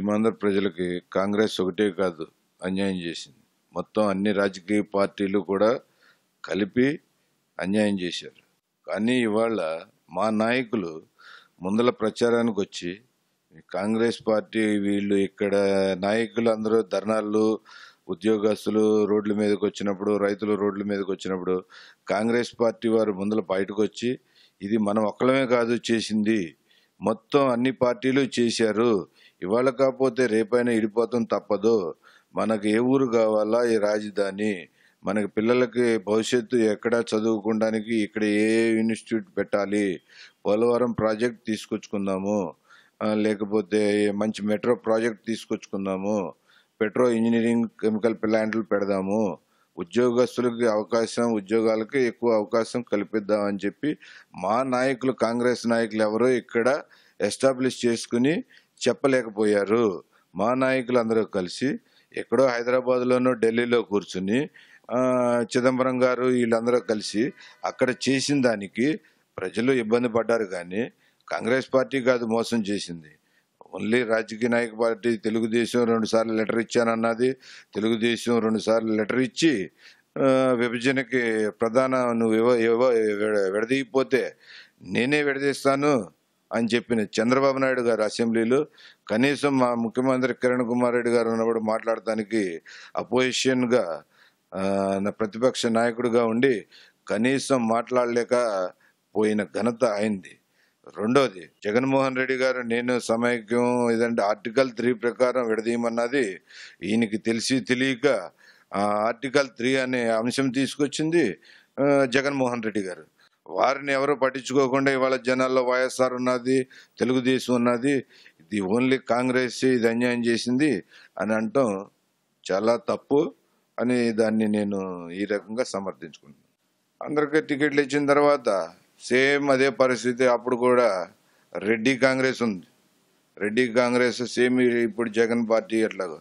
సీమాంధ్ర ప్రజలకి కాంగ్రెస్ ఒకటే కాదు అన్యాయం చేసింది. మొత్తం అన్ని రాజకీయ పార్టీలు కూడా కలిపి అన్యాయం చేశారు. కానీ ఇవాళ మా నాయకులు ముందల ప్రచారానికి వచ్చి కాంగ్రెస్ పార్టీ వీళ్ళు ఇక్కడ నాయకులు అందరూ ధర్నాలు, ఉద్యోగస్తులు రోడ్ల మీదకి వచ్చినప్పుడు, రైతులు రోడ్ల మీదకి వచ్చినప్పుడు కాంగ్రెస్ పార్టీ వారు ముందల బయటకు వచ్చి ఇది మనం ఒక్కలమే కాదు చేసింది, మొత్తం అన్ని పార్టీలు చేశారు, ఇవాళ కాకపోతే రేపైనా ఇడిపోతాం తప్పదు, మనకు ఏ ఊరు కావాలా ఈ రాజధాని, మనకి పిల్లలకి భవిష్యత్తు ఎక్కడ చదువుకోవడానికి ఇక్కడ ఏ ఇన్స్టిట్యూట్ పెట్టాలి, పోలవరం ప్రాజెక్ట్ తీసుకొచ్చుకుందాము, లేకపోతే మంచి మెట్రో ప్రాజెక్ట్ తీసుకొచ్చుకుందాము, పెట్రో ఇంజనీరింగ్ కెమికల్ ప్లాంట్లు పెడదాము, ఉద్యోగస్తులకి అవకాశం, ఉద్యోగాలకి ఎక్కువ అవకాశం కల్పిద్దామని చెప్పి మా నాయకులు, కాంగ్రెస్ నాయకులు ఎవరో ఇక్కడ ఎస్టాబ్లిష్ చేసుకుని చెప్పలేకపోయారు. మా నాయకులు అందరూ కలిసి ఎక్కడో హైదరాబాద్లోనో ఢిల్లీలో కూర్చుని చిదంబరం గారు వీళ్ళందరూ కలిసి అక్కడ చేసిన దానికి ప్రజలు ఇబ్బంది పడ్డారు. కానీ కాంగ్రెస్ పార్టీ కాదు మోసం చేసింది, ఓన్లీ రాజకీయ నాయక పార్టీ. తెలుగుదేశం 2 సార్లు లెటర్ ఇచ్చానన్నది, తెలుగుదేశం 2 సార్లు లెటర్ ఇచ్చి విభజనకి నువ్వు విడదీయకపోతే నేనే విడదీస్తాను అని చెప్పిన చంద్రబాబు నాయుడు గారు అసెంబ్లీలో కనీసం మా ముఖ్యమంత్రి కిరణ్ కుమార్ రెడ్డి గారు ఉన్నప్పుడు మాట్లాడటానికి అపోజిషన్గా ప్రతిపక్ష నాయకుడిగా ఉండి కనీసం మాట్లాడలేక పోయిన ఘనత అయింది. రెండోది, జగన్మోహన్ రెడ్డి గారు నేను సమైక్యం ఇదంటే ఆర్టికల్ 3 ప్రకారం విడదీయమన్నది ఈయనకి తెలిసి తెలియక ఆర్టికల్ 3 అనే అంశం తీసుకొచ్చింది జగన్మోహన్ రెడ్డి గారు. వారిని ఎవరు పట్టించుకోకుండా ఇవాళ జనాల్లో వైఎస్ఆర్ ఉన్నది, తెలుగుదేశం ఉన్నది, ఇది ఓన్లీ కాంగ్రెస్ ఇది అన్యాయం చేసింది అని అంటాం చాలా తప్పు అని దాన్ని నేను ఈ రకంగా సమర్థించుకుంటున్నాను. అందరికీ టికెట్లు ఇచ్చిన తర్వాత సేమ్ అదే పరిస్థితి. అప్పుడు కూడా రెడ్డి కాంగ్రెస్ ఉంది, రెడ్డి కాంగ్రెస్ సేమ్ ఇప్పుడు జగన్ పార్టీ అట్లాగా